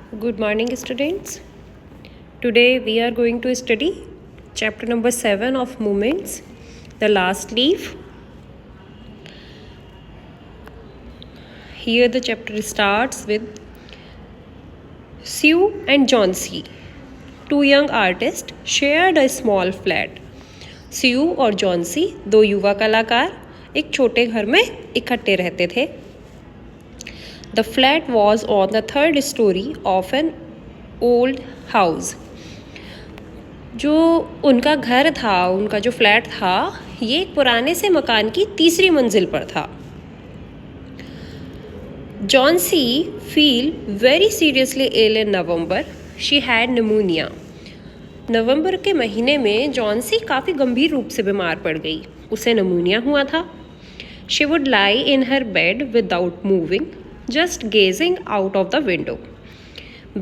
Good morning, students. Today we are going to study chapter number 7 of Movements, the last leaf. Here the chapter starts with Sue and Johnsy, two young artists, shared a small flat. Sue और Johnsy दो युवा कलाकार एक छोटे घर में इकट्ठे रहते थे. The flat was on the third story of an old house. जो उनका घर था, उनका जो फ्लैट था, ये एक पुराने से मकान की तीसरी मंजिल पर था. Johnsy feel very seriously ill in November. She had pneumonia. नवंबर के महीने में जॉन्सी काफ़ी गंभीर रूप से बीमार पड़ गई. उसे निमोनिया हुआ था. She would lie in her bed without moving, just gazing out of the window.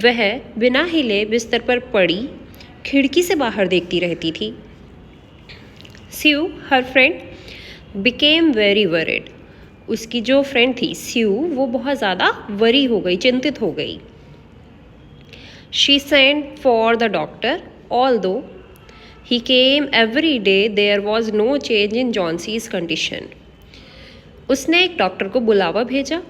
वह बिना हिले बिस्तर पर पड़ी खिड़की से बाहर देखती रहती थी. Sue her friend became very worried. उसकी जो फ्रेंड थी स्यू, वो बहुत ज़्यादा वरी हो गई, चिंतित हो गई. She sent for the doctor. Although he came every day there was no change in Johnsy's condition. उसने एक डॉक्टर को बुलावा भेजा.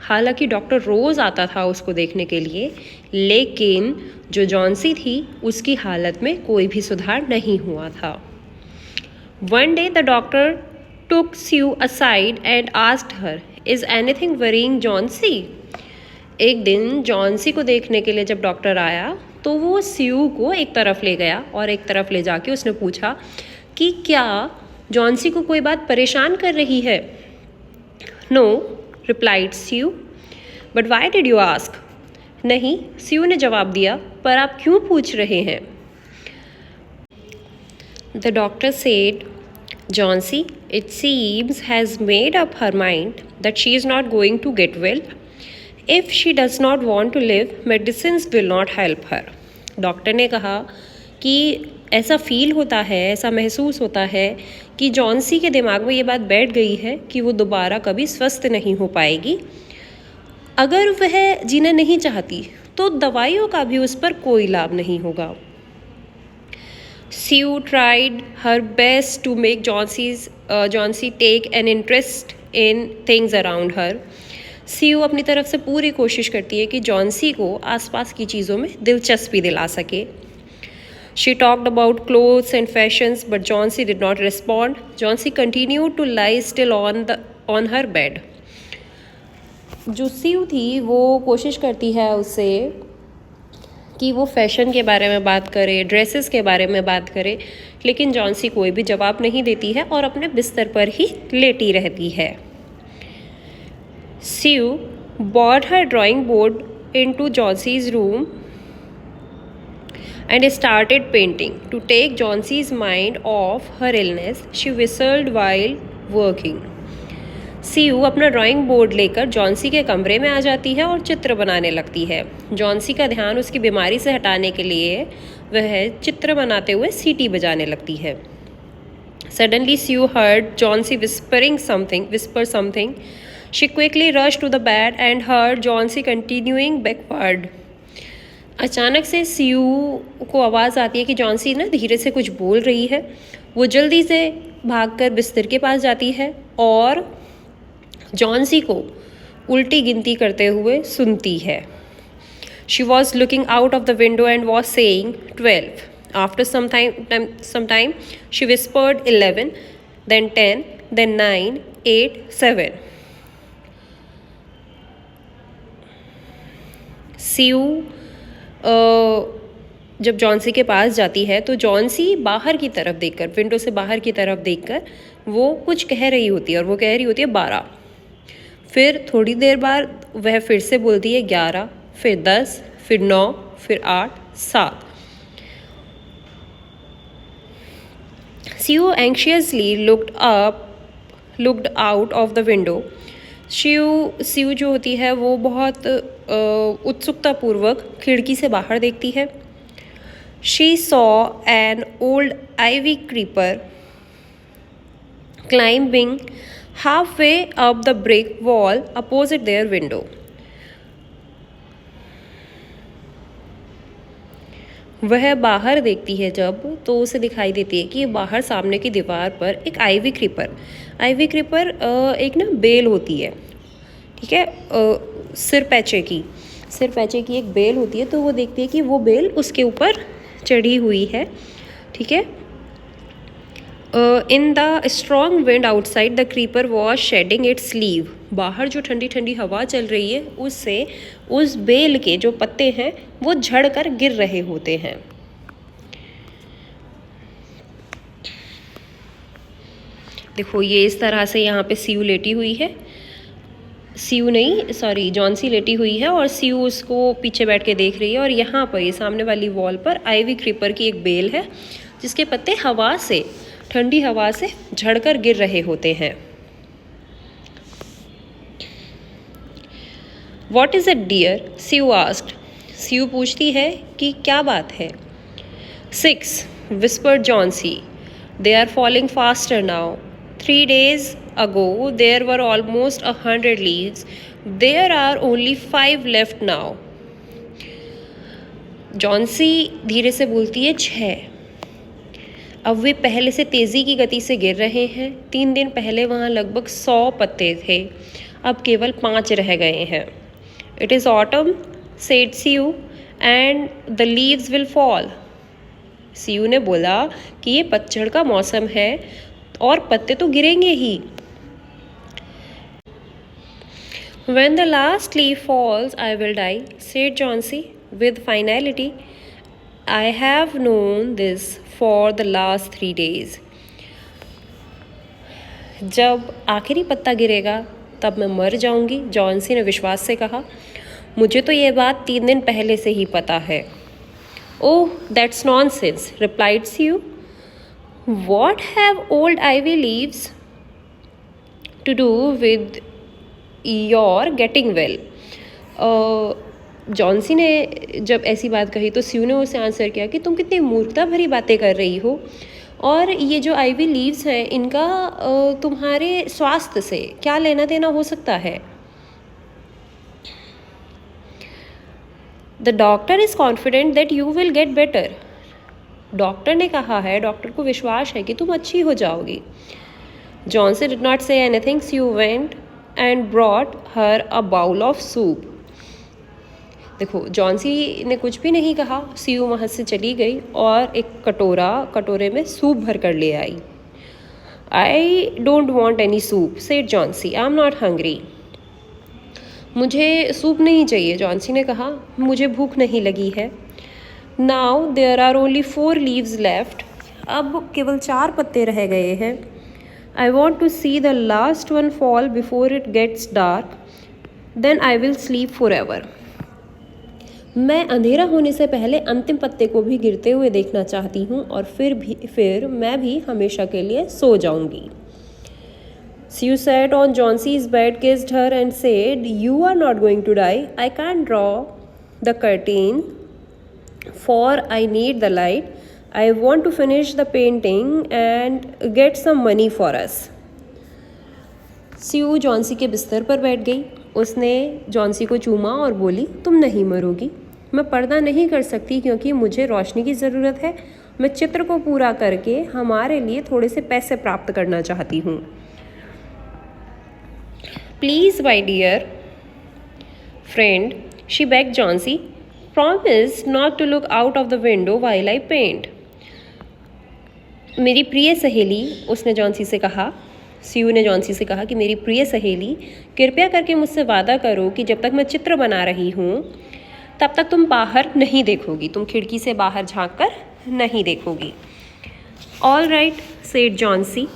हालांकि डॉक्टर रोज़ आता था उसको देखने के लिए, लेकिन जो जॉन्सी थी उसकी हालत में कोई भी सुधार नहीं हुआ था. One day the doctor took Sue aside and asked her, is anything worrying Johnsy. एक दिन जॉन्सी को देखने के लिए जब डॉक्टर आया तो वो स्यू को एक तरफ ले गया और एक तरफ ले जाके उसने पूछा कि क्या जॉन्सी को कोई बात परेशान कर रही है. No, replied Sue. But why did you ask. नहीं, स्यू ने जवाब दिया, पर आप क्यों पूछ रहे हैं. The doctor said, Johnsy, it seems, has made up her mind that she is not going to get well. If she does not want to live, medicines will not help her. Doctor ने कहा कि ऐसा feel होता है, ऐसा महसूस होता है कि जॉन्सी के दिमाग में ये बात बैठ गई है कि वो दोबारा कभी स्वस्थ नहीं हो पाएगी. अगर वह जीना नहीं चाहती तो दवाइयों का भी उस पर कोई लाभ नहीं होगा. Sue tried her best to make Johnsy take an interest in things around her. Sue अपनी तरफ से पूरी कोशिश करती है कि जॉन्सी को आसपास की चीज़ों में दिलचस्पी दिला सके. She talked about clothes and fashions, but Johnsy did not respond. Johnsy continued to lie still on her bed. जो Sue थी वो कोशिश करती है उससे कि वो फैशन के बारे में बात करे, ड्रेसेस के बारे में बात करे, लेकिन जॉन्सी कोई भी जवाब नहीं देती है और अपने बिस्तर पर ही लेटी रहती है. स्यू brought her drawing board into Johnsie's room and started painting. To take Johnsie's mind off her illness, she whistled while working. स्यू अपना ड्राइंग बोर्ड लेकर जॉन्सी के कमरे में आ जाती है और चित्र बनाने लगती है. जॉन्सी का ध्यान उसकी बीमारी से हटाने के लिए वह चित्र बनाते हुए सीटी बजाने लगती है. Suddenly Sue heard Johnsy whisper something. She quickly rushed to the bed and heard Johnsy continuing backward. अचानक से स्यू को आवाज़ आती है कि जॉन्सी ना धीरे से कुछ बोल रही है. वो जल्दी से भागकर बिस्तर के पास जाती है और जॉन्सी को उल्टी गिनती करते हुए सुनती है. She was looking out of the window and was saying 12. After some time, she whispered 11, then 10, then 9, 8, 7. स्यू जब जॉन्सी के पास जाती है तो जॉन्सी बाहर की तरफ देखकर, विंडो से बाहर की तरफ देखकर वो कुछ कह रही होती है और वो कह रही होती है 12. फिर थोड़ी देर बाद वह फिर से बोलती है 11, फिर 10, फिर 9, फिर 8, 7. Sue anxiously looked out of the window. Sue जो होती है वो बहुत उत्सुकतापूर्वक खिड़की से बाहर देखती है. She saw an old ivy creeper climbing halfway up the brick wall opposite their window. वह बाहर देखती है जब, तो उसे दिखाई देती है कि बाहर सामने की दीवार पर एक आईवी क्रीपर एक ना बेल होती है, ठीक है, सिर पैचे की एक बेल होती है। तो वो देखती है कि वो बेल उसके ऊपर चढ़ी हुई है, ठीक है। In the strong wind outside the creeper was shedding its leave. बाहर जो ठंडी ठंडी हवा चल रही है उससे उस बेल के जो पत्ते हैं वो झड़ कर गिर रहे होते हैं। देखो ये इस तरह से यहाँ पे सीयू लेटी हुई है, जॉन्सी लेटी हुई है और सीयू उसको पीछे बैठ के देख रही है। और यहाँ पर ये सामने वाली वॉल पर आईवी क्रीपर की एक बेल है जिसके पत्ते ठंडी हवा से झड़कर गिर रहे होते हैं। What is it dear? Sue asked. Sue पूछती है कि क्या बात है। 6 whispered Johnsy, they are falling faster now. 3 days ago there were almost 100 leaves. There are only 5 left now. Johnsy धीरे से बोलती है 6। अब वे पहले से तेज़ी की गति से गिर रहे हैं। 3 दिन पहले वहाँ लगभग 100 पत्ते थे, अब केवल 5 रह गए हैं। It is autumn, said Siu, and the leaves will fall. Sue ने बोला कि ये पतझड़ का मौसम है और पत्ते तो गिरेंगे ही। When the last leaf falls, I will die, said Chauncey with finality. I have known this for the last 3 days. जब आखिरी पत्ता गिरेगा तब मैं मर जाऊंगी, जॉन्सी ने विश्वास से कहा। मुझे तो ये बात 3 दिन पहले से ही पता है। Oh, that's nonsense, replied Siu. What have old ivy leaves to do with your getting well? Johnsy ने जब ऐसी बात कही तो सीयू ने उसे आंसर किया कि तुम कितनी मूर्खता भरी बातें कर रही हो, और ये जो आईवी लीव्स हैं इनका तुम्हारे स्वास्थ्य से क्या लेना देना हो सकता है। The doctor is confident that you will get better. Doctor ने कहा है, डॉक्टर को विश्वास है कि तुम अच्छी हो जाओगी। Johnson did not say anything. Sue went and brought her a bowl of soup. देखो जॉन्सी ने कुछ भी नहीं कहा। सीयू वहाँ से चली गई और एक कटोरे में सूप भर कर ले आई। I don't want any soup, said Johnsy, I am not hungry. मुझे सूप नहीं चाहिए, जॉन्सी ने कहा, मुझे भूख नहीं लगी है। Now there are only 4 leaves left. अब केवल 4 पत्ते रह गए हैं। I want to see the last one fall before it gets dark, then I will sleep forever. मैं अंधेरा होने से पहले अंतिम पत्ते को भी गिरते हुए देखना चाहती हूँ और फिर मैं भी हमेशा के लिए सो जाऊँगी। Siu sat on Chauncey's bed, kissed her and said, You are not going to die. I can't draw the curtain for I need the light. I want to finish the painting and get some money for us. Siu Johnsy के बिस्तर पर बैठ गई। उसने Johnsy को चूमा और बोली, तुम नहीं मरोगी। मैं पर्दा नहीं कर सकती क्योंकि मुझे रोशनी की ज़रूरत है। मैं चित्र को पूरा करके हमारे लिए थोड़े से पैसे प्राप्त करना चाहती हूँ। Please, my dear friend, she begged Chauncey, promise not to look out of the window while I paint. मेरी प्रिय सहेली, उसने जॉन्सी से कहा, सीयू ने जॉन्सी से कहा कि मेरी प्रिय सहेली, कृपया करके मुझसे वादा करो कि जब तक मैं चित्र बना रही हूँ तब तक तुम बाहर नहीं देखोगी, तुम खिड़की से बाहर झाँक कर नहीं देखोगी। All right, said Chauncey,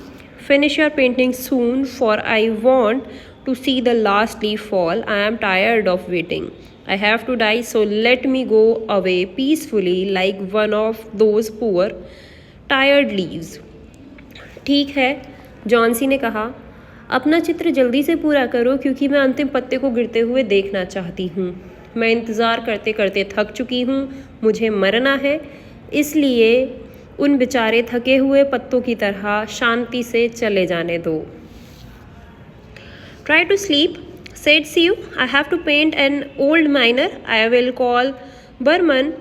finish your painting soon, for I want to see the last leaf fall. I am tired of waiting. I have to die, so let me go away peacefully like one of those poor tired leaves. ठीक है, Johnsy ने कहा, अपना चित्र जल्दी से पूरा करो क्योंकि मैं अंतिम पत्ते को गिरते हुए देखना चाहती हूँ। मैं इंतज़ार करते करते थक चुकी हूँ, मुझे मरना है, इसलिए उन बेचारे थके हुए पत्तों की तरह शांति से चले जाने दो। Try to sleep, said Siu. I have to paint an old miner. I will call Burman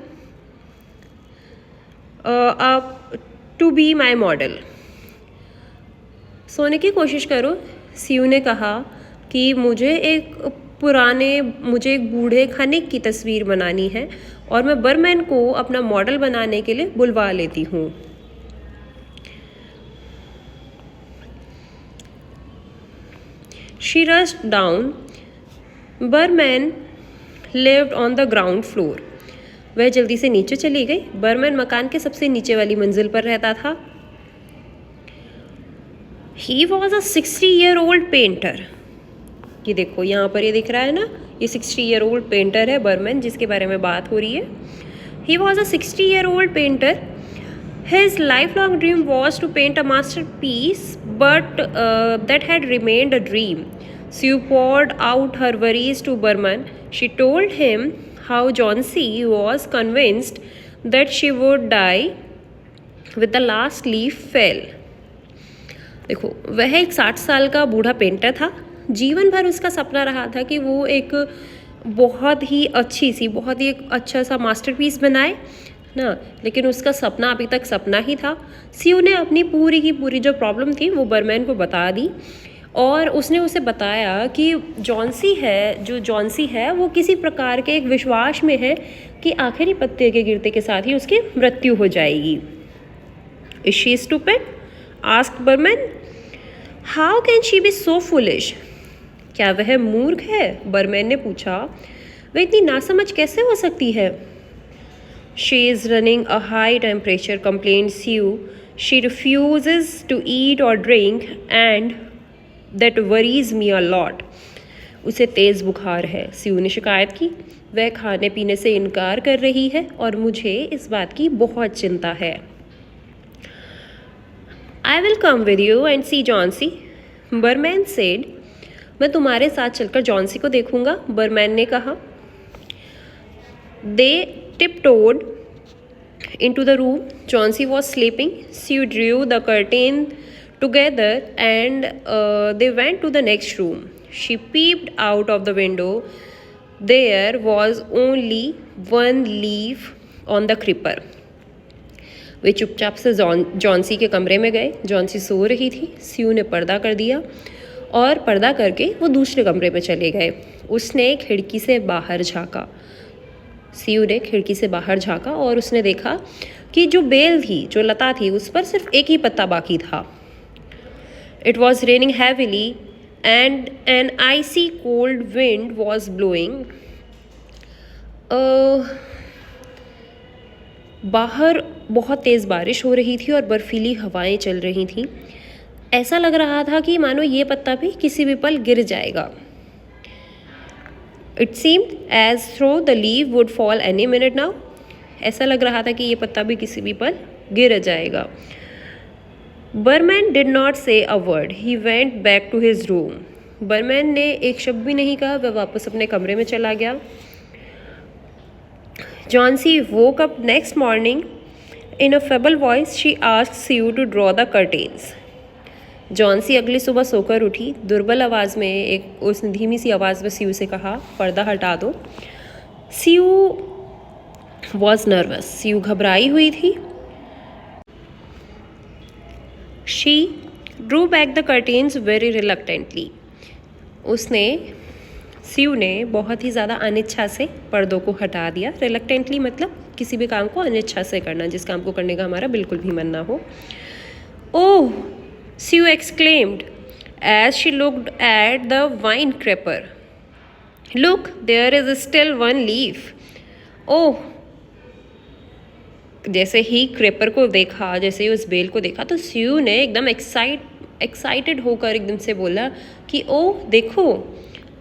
आप टू बी माई मॉडल। सोने की कोशिश करो, सीयू ने कहा कि मुझे एक बूढ़े खनिक की तस्वीर बनानी है और मैं बर्मन को अपना मॉडल बनाने के लिए बुलवा लेती हूँ। She rushed down. Berman lived on the ground floor. वह जल्दी से नीचे चली गई। बर्मन मकान के सबसे नीचे वाली मंजिल पर रहता था। He was a 60-year-old painter. ये देखो यहाँ पर ये दिख रहा है ना, ये 60-year-old पेंटर है बर्मन, जिसके बारे में बात हो रही है। He was a 60-year-old painter. His lifelong dream was to paint a masterpiece, but that had remained a dream. Sue poured out her worries to Berman. She told him how Johnsy was convinced that she would die with the last leaf fell. देखो, वह एक 60 साल का बूढ़ा painter था। जीवन भर उसका सपना रहा था कि वो एक बहुत ही अच्छा सा मास्टरपीस बनाए ना, लेकिन उसका सपना अभी तक सपना ही था। सीयू ने अपनी पूरी की पूरी जो प्रॉब्लम थी वो बर्मन को बता दी और उसने उसे बताया कि जॉन्सी है वो किसी प्रकार के एक विश्वास में है कि आखिरी पत्ते के गिरते के साथ ही उसकी मृत्यु हो जाएगी। Is she stupid? Asked Behrman. How can she be so foolish? क्या वह मूर्ख है? बर्मन ने पूछा। वह इतनी नासमझ कैसे हो सकती है? She is running a high temperature, complained Sue. She refuses to eat or drink and that worries me a lot. उसे तेज़ बुखार है, Sue ने शिकायत की। वह खाने पीने से इनकार कर रही है और मुझे इस बात की बहुत चिंता है। I will come with you and see Johnsy, Berman said. मैं तुम्हारे साथ चलकर जॉन्सी को देखूंगा, बर्मन ने कहा। They tiptoed into the room. Johnsy was sleeping. Sue drew the curtain together and they went to the next room. She peeped out of the window. There was only one leaf on the creeper. वे चुपचाप से Johnsy के कमरे में गए। Johnsy सो रही थी। स्यू ने पर्दा कर दिया और पर्दा करके वो दूसरे कमरे में चले गए। उसने खिड़की से बाहर झाँका। सीयू ने खिड़की से बाहर झाँका और उसने देखा कि जो बेल थी, जो लता थी, उस पर सिर्फ एक ही पत्ता बाकी था। It was raining heavily and an icy cold wind was blowing. बाहर बहुत तेज़ बारिश हो रही थी और बर्फीली हवाएं चल रही थीं। ऐसा लग रहा था कि मानो ये पत्ता भी किसी भी पल गिर जाएगा। It seemed as though the leaf would fall any minute now. ऐसा लग रहा था कि ये पत्ता भी किसी भी पल गिर जाएगा। Berman did not say a word. He went back to his room. Berman ने एक शब्द भी नहीं कहा। वह वापस अपने कमरे में चला गया। Johnsy woke up next morning. In a feeble voice, she asked Sue to draw the curtains. Johnsy अगली सुबह सोकर उठी। दुर्बल आवाज़ में उसने धीमी सी आवाज़ में सीयू से कहा, पर्दा हटा दो। CU was nervous. सीयू घबराई हुई थी। She drew back the curtains very reluctantly. Sue ने बहुत ही ज़्यादा अनिच्छा से पर्दों को हटा दिया। रिलक्टेंटली मतलब किसी भी काम को अनिच्छा से करना, जिस काम को करने का हमारा बिल्कुल भी मन ना हो। ओह, Sue exclaimed as she looked at the vine creeper. Look, there is still one leaf. Oh! जैसे ही क्रेपर को देखा, जैसे ही उस बेल को देखा, तो स्यू ने एकदम एक्साइटेड होकर एकदम से बोला कि ओह देखो,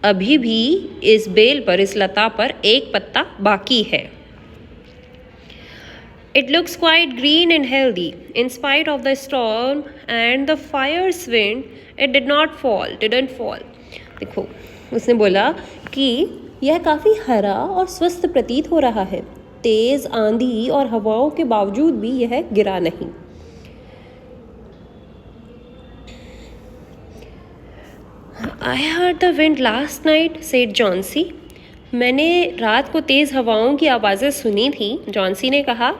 अभी भी इस बेल पर, इस लता पर एक पत्ता बाकी है। It looks quite green and healthy. In spite of the storm and the fierce wind, it didn't fall. देखो, उसने बोला कि यह काफ़ी हरा और स्वस्थ प्रतीत हो रहा है। तेज़ आंधी और हवाओं के बावजूद भी यह गिरा नहीं। I heard the wind last night, said Johnsy. मैंने रात को तेज़ हवाओं की आवाज़ें सुनी थी, जॉन्सी ने कहा।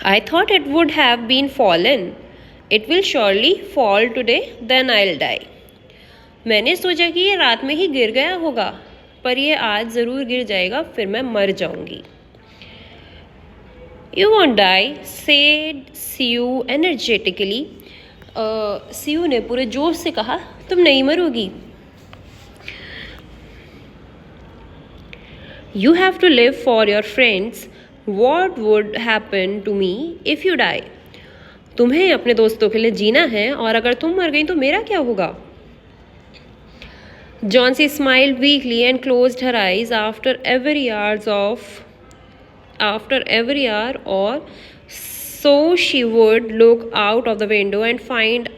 I thought it would have been fallen. It will surely fall today, then I'll die. मैंने सोचा कि ये रात में ही गिर गया होगा, पर ये आज ज़रूर गिर जाएगा, फिर मैं मर जाऊंगी. You won't die, said Siu energetically. See you ने पूरे जोश से कहा, तुम नहीं मरोगी. You have to live for your friends. What would happen to me if you die? तुम्हें अपने दोस्तों के लिए जीना है, और अगर तुम मर गई तो मेरा क्या होगा? Johnsy smiled weakly and closed her eyes after every hour or so she would look out of the window and find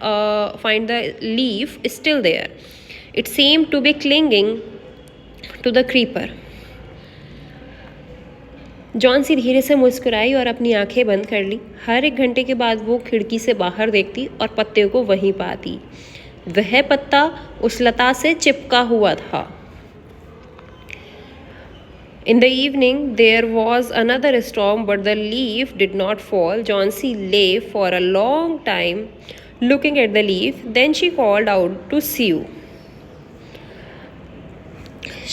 the leaf still there. It seemed to be clinging to the creeper. Johnsy धीरे से मुस्कुराई और अपनी आंखें बंद कर ली. हर एक घंटे के बाद वो खिड़की से बाहर देखती और पत्ते को वहीं पाती. वह पत्ता उस लता से चिपका हुआ था. In the evening there was another storm, but the leaf did not fall. Johnsy lay for a long time looking at the leaf. Then she called out to Siu.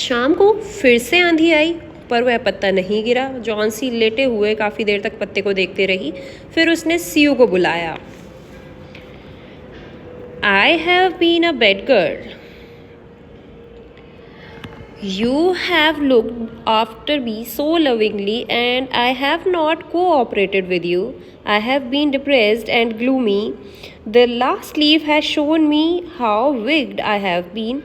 शाम को फिर से आंधी आई, पर वह पत्ता नहीं गिरा. जॉन्सी लेटे हुए काफ़ी देर तक पत्ते को देखते रही. फिर उसने सियू को बुलाया. I have been a bad girl. You have looked after me so lovingly, and I have not cooperated with you. I have been depressed and gloomy. The last leaf has shown me how wicked I have been.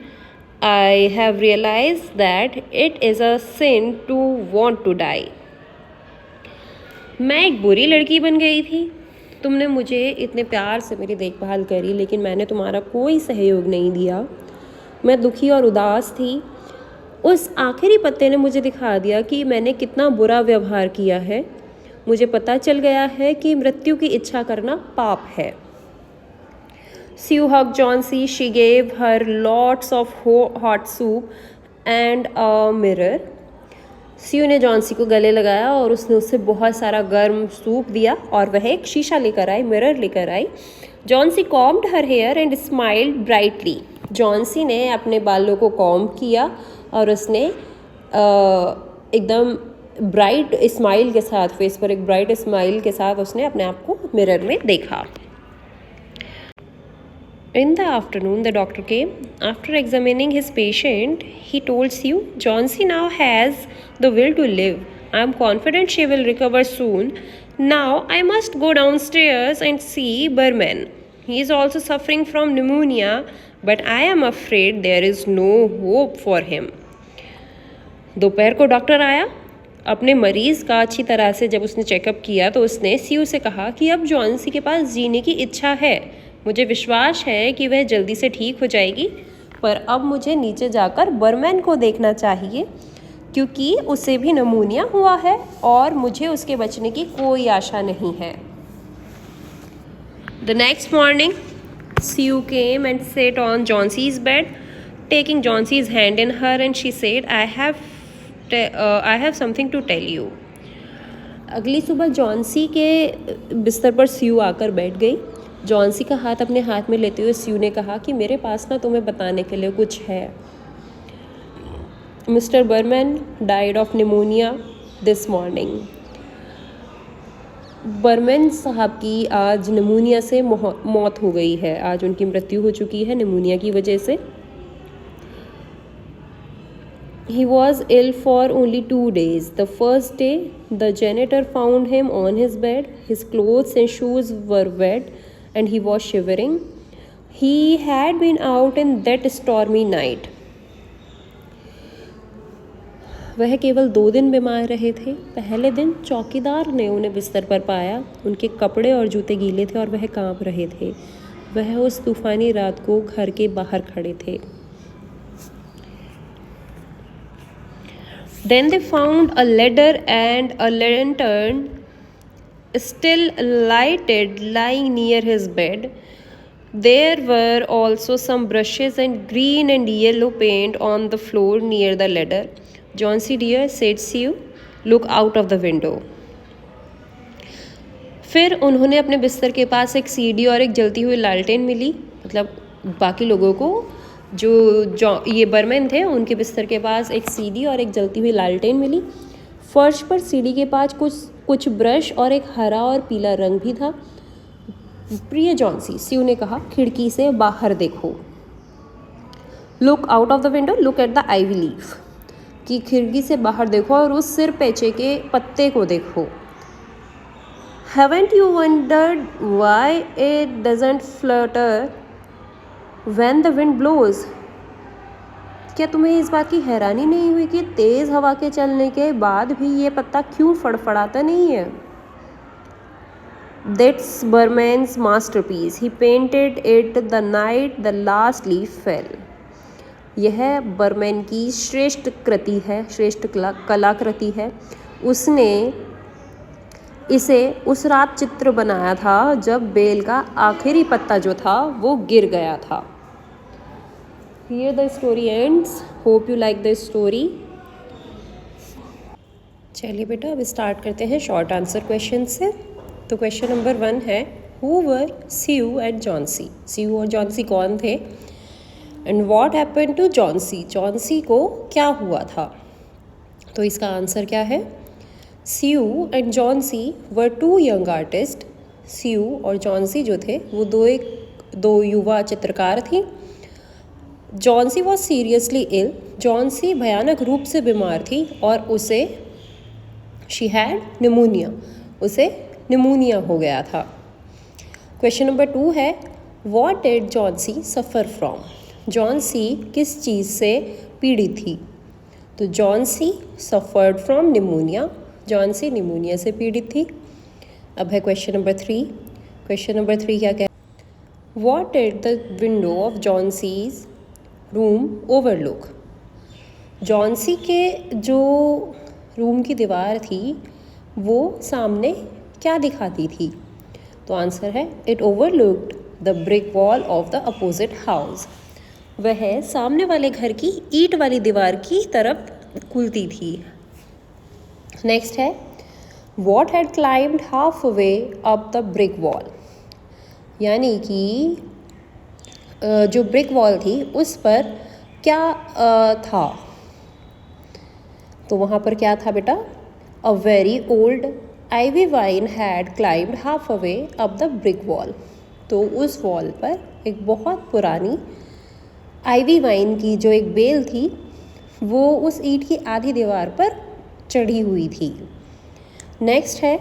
I have realized that it is a sin to want to die. मैं एक बुरी लड़की बन गई थी. तुमने मुझे इतने प्यार से मेरी देखभाल करी, लेकिन मैंने तुम्हारा कोई सहयोग नहीं दिया. मैं दुखी और उदास थी. उस आखिरी पत्ते ने मुझे दिखा दिया कि मैंने कितना बुरा व्यवहार किया है. मुझे पता चल गया है कि मृत्यु की इच्छा करना पाप है. Sue hugged Johnsy. She gave her lots of hot soup and a mirror. Sue ने जॉन्सी को गले लगाया और उसने उसे बहुत सारा गर्म सूप दिया, और वह एक शीशा लेकर आई, मिरर लेकर आई. Johnsy combed her hair and smiled brightly. Johnsy ने अपने बालों को कॉम्ब किया और उसने एकदम ब्राइट स्माइल के साथ, फेस पर एक ब्राइट स्माइल के साथ उसने अपने आप को मिरर में देखा. In the afternoon, the doctor came. After examining his patient, he told Sue, Johnsy now has the will to live. I am confident she will recover soon. Now I must go downstairs and see Berman. He is also suffering from pneumonia, but I am afraid there is no hope for him. दोपहर को doctor आया. अपने मरीज़ का अच्छी तरह से जब उसने चेकअप किया तो उसने सीयू से कहा कि अब जॉन्सी के पास जीने की इच्छा है. मुझे विश्वास है कि वह जल्दी से ठीक हो जाएगी, पर अब मुझे नीचे जाकर बर्मैन को देखना चाहिए, क्योंकि उसे भी नमूनिया हुआ है और मुझे उसके बचने की कोई आशा नहीं है. The next morning, Sue came and sat on Johnsy's bed, taking Johnsy's hand in her, and she said, I have something to tell you. अगली सुबह जॉन्सी के बिस्तर पर स्यू आकर बैठ गई. जॉन्सी का हाथ अपने हाथ में लेते हुए स्यू ने कहा कि मेरे पास ना तुम्हें बताने के लिए कुछ है. Mr Behrman died of pneumonia this morning. Behrman साहब की आज निमोनिया से मौत हो गई है. आज उनकी मृत्यु हो चुकी है निमोनिया की वजह से. He was ill for only 2 days. The first day, the janitor found him on his bed. His clothes and shoes were wet, and he was shivering. He had been out in that stormy night. वह केवल 2 दिन बीमार रहे थे. पहले दिन चौकीदार ने उन्हें बिस्तर पर पाया. उनके कपड़े और जूते गीले थे और वह कांप रहे थे. वह उस तूफानी रात को घर के बाहर खड़े थे. Then they found a ladder and a lantern still lighted lying near his bed. There were also some brushes and green and yellow paint on the floor near the ladder. Johnsy dear, said Sue, look out of the window. फिर उन्होंने अपने बिस्तर के पास एक सीढ़ी और एक जलती हुई लालटेन मिली, मतलब बाकी लोगों को जो ये बर्मन थे उनके बिस्तर के पास एक सीढ़ी और एक जलती हुई लालटेन मिली। फर्श पर सीढ़ी के पास कुछ ब्रश और एक हरा और पीला रंग भी था। प्रिय जॉन्सी, स्यू ने कहा, खिड़की से बाहर देखो। Look out of the window, look at the ivy leaf, कि खिड़की से बाहर देखो और उस सिर पेचे के पत्ते को देखो। Haven't you wondered why it doesn't flutter when the wind blows? क्या तुम्हें इस बात की हैरानी नहीं हुई कि तेज़ हवा के चलने के बाद भी ये पत्ता क्यों फड़फड़ाता नहीं है? That's Berman's masterpiece. He painted it the night the last leaf fell. यह बर्मैन की श्रेष्ठ कृति है, श्रेष्ठ कलाकृति है। उसने इसे उस रात चित्र बनाया था जब बेल का आखिरी पत्ता जो था वो गिर गया था। Here the story ends. Hope you like the story. चलिए बेटा अब स्टार्ट करते हैं शॉर्ट आंसर क्वेश्चन से। तो क्वेश्चन नंबर 1 है, Who were Sue and Johnsy? Sue और जॉन्सी कौन थे? And what happened to Johnsy? Johnsy को क्या हुआ था? तो इसका आंसर क्या है? Sue and Johnsy were 2 young artist. Sue और जॉन्सी जो थे वो दो युवा चित्रकार थी। Johnsy was seriously ill. Johnsy भयानक रूप से बीमार थी और उसे शी हैड निमोनिया, उसे निमोनिया हो गया था। क्वेश्चन नंबर 2 है, what did Johnsy suffer from? Johnsy किस चीज़ से पीड़ित थी? तो Johnsy suffered from pneumonia, Johnsy pneumonia से पीड़ित थी। अब है क्वेश्चन नंबर 3। क्वेश्चन नंबर 3 क्या कहता है? What did the window of Johnsy's room overlook? Johnsy के जो रूम की दीवार थी वो सामने क्या दिखाती थी? तो आंसर है, it overlooked the brick wall of the opposite house. वह सामने वाले घर की ईंट वाली दीवार की तरफ खुलती थी। नेक्स्ट है, what had climbed half way up the brick wall? यानी कि जो ब्रिक वॉल थी उस पर क्या था? तो वहाँ पर क्या था बेटा? A very old ivy wine had climbed half way up the brick wall. तो उस वॉल पर एक बहुत पुरानी आइवी वाइन की जो एक बेल थी वो उस ईंट की आधी दीवार पर चढ़ी हुई थी। नेक्स्ट है,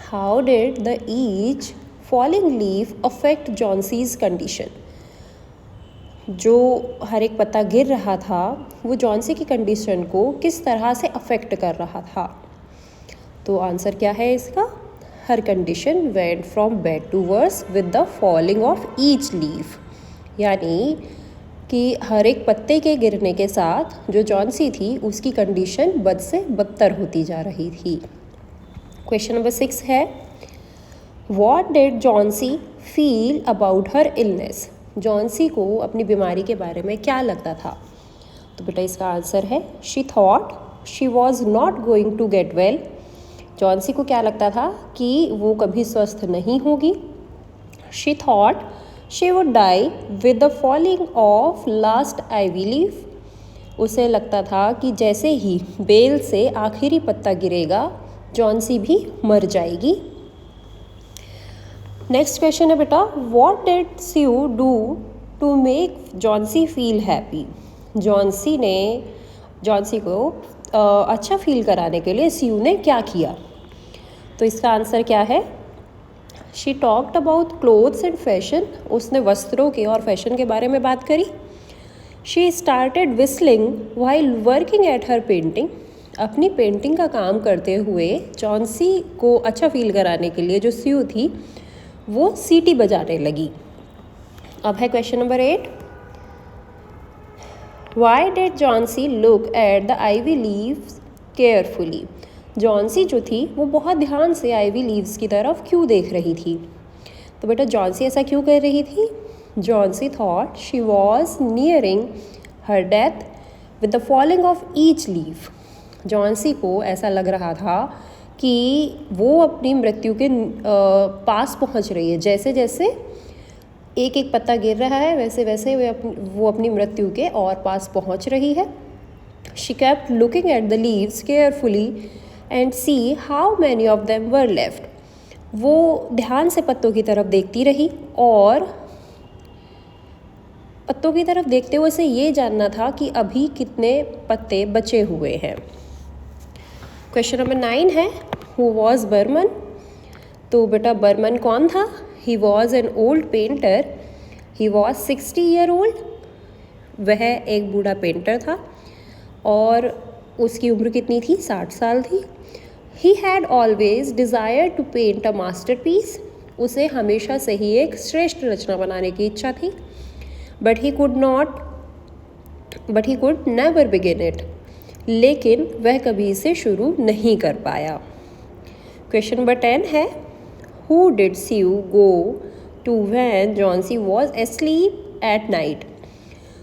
how did the each falling leaf affect Johnsy's condition? जो हर एक पत्ता गिर रहा था वो जॉन्सी की कंडीशन को किस तरह से अफेक्ट कर रहा था? तो आंसर क्या है इसका? Her condition went from bad to worse with the falling off each leaf. यानी कि हर एक पत्ते के गिरने के साथ जो जॉन्सी थी उसकी कंडीशन बद से बदतर होती जा रही थी। क्वेश्चन नंबर 6 है, what did Johnsy feel about her illness? Johnsy को अपनी बीमारी के बारे में क्या लगता था? तो बेटा इसका आंसर है, she thought she was not going to get well. Johnsy को क्या लगता था कि वो कभी स्वस्थ नहीं होगी। She thought she would die with the falling of last ivy leaf. उसे लगता था कि जैसे ही बेल से आखिरी पत्ता गिरेगा जॉन्सी भी मर जाएगी। नेक्स्ट क्वेश्चन है बेटा, what did Sue do to make Johnsy feel happy? Johnsy को अच्छा फील कराने के लिए स्यू ने क्या किया? तो इसका आंसर क्या है? She talked about clothes and fashion. उसने वस्त्रों के और फैशन के बारे में बात करी। She started whistling while working at her painting. अपनी पेंटिंग का काम करते हुए जॉन्सी को अच्छा फील कराने के लिए जो स्यू थी वो सीटी बजाने लगी। अब है question number 8, why did Johnsy look at the ivy leaves carefully? Johnsy जो थी वो बहुत ध्यान से आइवी लीव्स की तरफ क्यों देख रही थी? तो बेटा जॉन्सी ऐसा क्यों कर रही थी? Johnsy thought she was nearing her death with the falling off each leaf. Johnsy को ऐसा लग रहा था कि वो अपनी मृत्यु के पास पहुंच रही है। जैसे जैसे एक एक पत्ता गिर रहा है वैसे वैसे वो अपनी मृत्यु के और पास पहुंच रही है। She kept looking at the leaves carefully and see how many of them were left. वो ध्यान से पत्तों की तरफ देखती रही और पत्तों की तरफ देखते हुए उसे ये जानना था कि अभी कितने पत्ते बचे हुए हैं। क्वेश्चन नंबर 9 है, हु वॉज बर्मन? तो बेटा बर्मन कौन था? He was an old painter. He was 60 year old. वह एक बूढ़ा पेंटर था और उसकी उम्र कितनी थी? 60 साल थी। He had always desire to paint a masterpiece. उसे हमेशा से ही एक श्रेष्ठ रचना बनाने की इच्छा थी। But he could never begin it. लेकिन वह कभी इसे शुरू नहीं कर पाया। क्वेश्चन नंबर 10 है, who did Sue go to when Johnsy was asleep at night?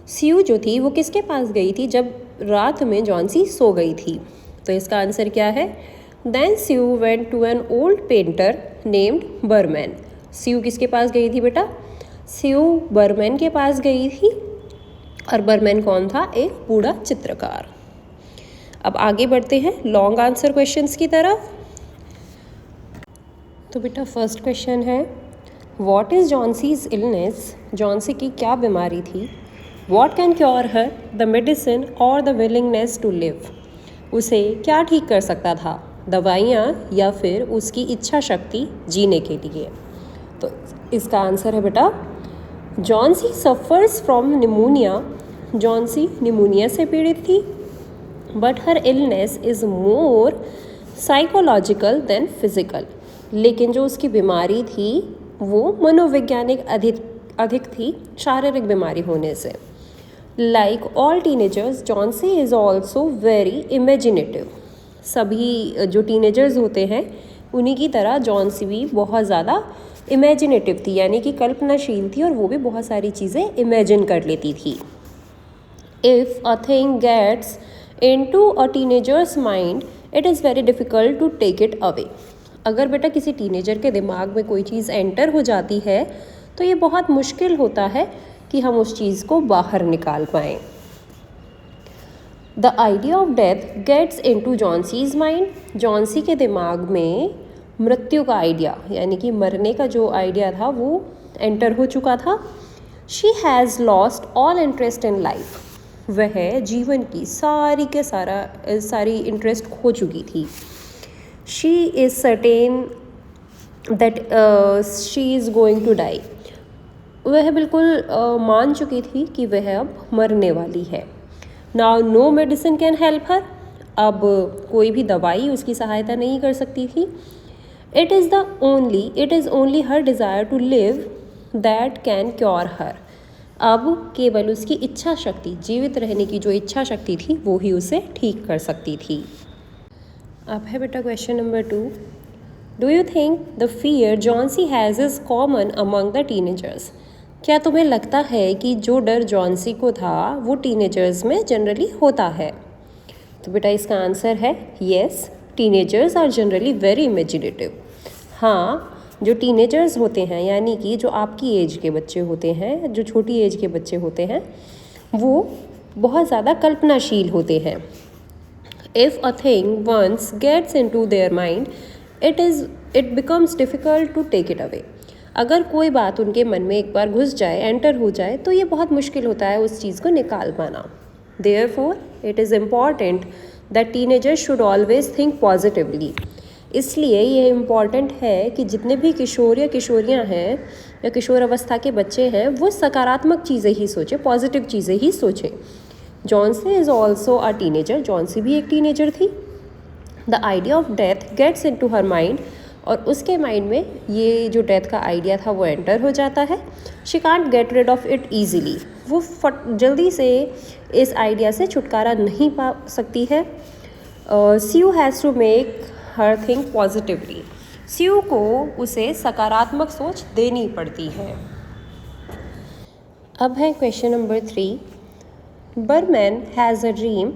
Sue जो थी वो किसके पास गई थी जब रात में जॉन्सी सो गई थी? तो इसका आंसर क्या है? Then Sue went to an old painter named Behrman. Sue किसके पास गई थी बेटा? स्यू बर्मन के पास गई थी। और बर्मन कौन था? एक बूढ़ा चित्रकार। अब आगे बढ़ते हैं लॉन्ग आंसर क्वेश्चंस की तरफ। तो बेटा फर्स्ट क्वेश्चन है, what is Johnsy's illness? Johnsy की क्या बीमारी थी? What can cure her? The medicine or the willingness to live? उसे क्या ठीक कर सकता था, दवाइयाँ या फिर उसकी इच्छा शक्ति जीने के लिए? तो इसका आंसर है बेटा, Johnsy suffers from pneumonia. Johnsy pneumonia से पीड़ित थी। But her illness is more psychological than physical. लेकिन जो उसकी बीमारी थी वो मनोवैज्ञानिक अधिक थी शारीरिक बीमारी होने से। Like all teenagers, Johnsy is also very imaginative. सभी जो टीनेजर्स होते हैं उन्हीं की तरह जॉन्सी भी बहुत ज़्यादा इमेजिनेटिव थी, यानी कि कल्पनाशील थी और वो भी बहुत सारी चीज़ें इमेजिन कर लेती थी। If a thing gets into a teenager's mind, it is very difficult to take it away. अगर बेटा किसी टीनेजर के दिमाग में कोई चीज़ एंटर हो जाती है तो ये बहुत मुश्किल होता है कि हम उस चीज़ को बाहर निकाल पाएँ। The idea of death gets into Johnsy's mind. Johnsy के दिमाग में मृत्यु का आइडिया, यानी कि मरने का जो आइडिया था वो एंटर हो चुका था। She has lost all interest in life. वह जीवन की सारी इंटरेस्ट खो चुकी थी। She is certain that she is going to die. वह बिल्कुल मान चुकी थी कि वह अब मरने वाली है। Now no medicine can help her. अब कोई भी दवाई उसकी सहायता नहीं कर सकती थी। It is only her desire to live that can cure her. अब केवल उसकी इच्छा शक्ति, जीवित रहने की जो इच्छा शक्ति थी वो ही उसे ठीक कर सकती थी। अब है बेटा question number 2, do you think the fear Johnsy has is common among the teenagers? क्या तुम्हें लगता है कि जो डर जॉन्सी को था वो टीनेजर्स में जनरली होता है? तो बेटा इसका आंसर है yes, teenagers are generally very imaginative. हाँ, जो टीनेजर्स होते हैं यानी कि जो आपकी एज के बच्चे होते हैं, जो छोटी एज के बच्चे होते हैं, वो बहुत ज़्यादा कल्पनाशील होते हैं। If a thing once gets into their mind, it becomes difficult to take it away. अगर कोई बात उनके मन में एक बार घुस जाए, एंटर हो जाए, तो ये बहुत मुश्किल होता है उस चीज़ को निकाल पाना। Therefore it is important that teenagers should always think positively. इसलिए ये इम्पॉर्टेंट है कि जितने भी किशोर या किशोरियाँ हैं या किशोर अवस्था के बच्चे हैं वो सकारात्मक चीज़ें ही सोचें, पॉजिटिव चीज़ें ही सोचें। Johnsy is also a teenager. Johnsy भी एक टीनेजर थी। The idea of death gets into her mind. और उसके माइंड में ये जो डेथ का आइडिया था वो एंटर हो जाता है। She can't get rid of it easily. वो जल्दी से इस आइडिया से छुटकारा नहीं पा सकती है। Sue has to make her think positively. Sue को उसे सकारात्मक सोच देनी पड़ती है। अब है question number 3, Behrman has a dream,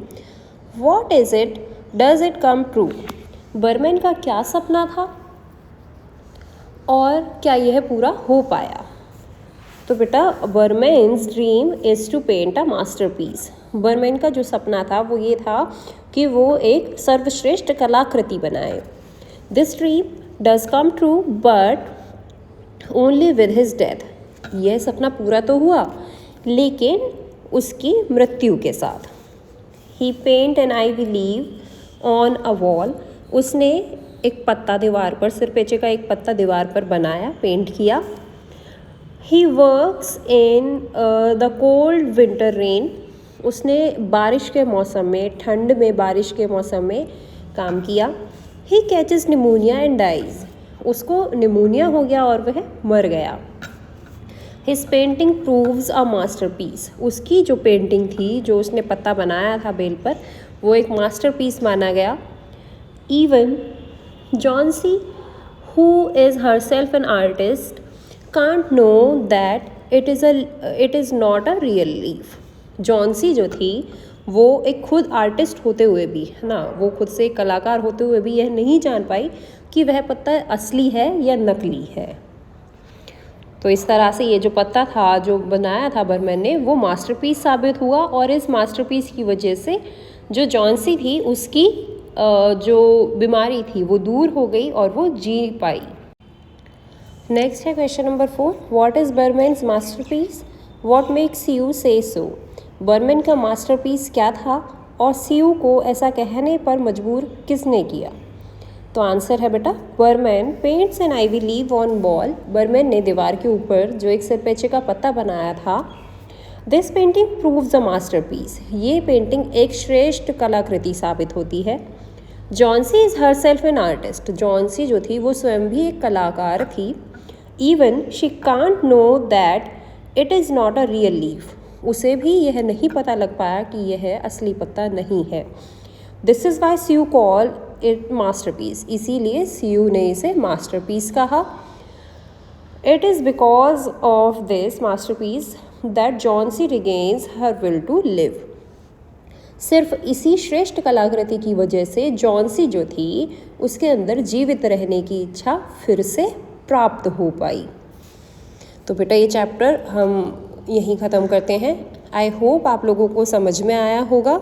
what is it, does it come true? Behrman का क्या सपना था और क्या यह पूरा हो पाया? तो बेटा Behrman's dream is to paint a masterpiece. Behrman का जो सपना था वो ये था कि वो एक सर्वश्रेष्ठ कलाकृति बनाए। This dream does come true but only with his death. यह सपना पूरा तो हुआ लेकिन उसकी मृत्यु के साथ। He paint an ivy leave on a wall. उसने एक पत्ता दीवार पर, सिरपेचे का एक पत्ता दीवार पर बनाया, पेंट किया। He works in the cold winter rain. उसने बारिश के मौसम में, ठंड में बारिश के मौसम में काम किया। He catches pneumonia and dies. उसको निमोनिया हो गया और वह मर गया। His painting proves a masterpiece. उसकी जो पेंटिंग थी, जो उसने पत्ता बनाया था बेल पर, वो एक मास्टरपीस माना गया। Even Johnsy who is herself an artist can't know that it is not a real leaf। Johnsy जो थी वो एक खुद आर्टिस्ट होते हुए भी, है ना, वो खुद से एक कलाकार होते हुए भी यह नहीं जान पाई कि वह पत्ता असली है या नकली है। तो इस तरह से ये जो पत्ता था जो बनाया था बर्मन ने, वो मास्टरपीस साबित हुआ और इस मास्टरपीस की वजह से जो जॉन्सी थी उसकी जो बीमारी थी वो दूर हो गई और वो जी पाई। नेक्स्ट है question number 4। What is Burman's masterpiece? What makes you से सो? बर्मन का मास्टरपीस क्या था और सीयू को ऐसा कहने पर मजबूर किसने किया? तो आंसर है बेटा Behrman paints an ivy leave on wall. Behrman ने दीवार के ऊपर जो एक सिरपेचे का पत्ता बनाया था। This painting proves a masterpiece. ये पेंटिंग एक श्रेष्ठ कलाकृति साबित होती है। Johnsy is herself an artist. Johnsy जो थी वो स्वयं भी एक कलाकार थी। Even she can't know that it is not a real leaf. उसे भी यह नहीं पता लग पाया कि यह असली पत्ता नहीं है। This is why Sue call it masterpiece. इसीलिए सीयू ने इसे मास्टरपीस कहा। It is because of this masterpiece that Johnsy regains her will to live. सिर्फ इसी श्रेष्ठ कलाकृति की वजह से जॉन्सी जो थी उसके अंदर जीवित रहने की इच्छा फिर से प्राप्त हो पाई। तो बेटा ये चैप्टर हम यहीं ख़त्म करते हैं। आई होप आप लोगों को समझ में आया होगा।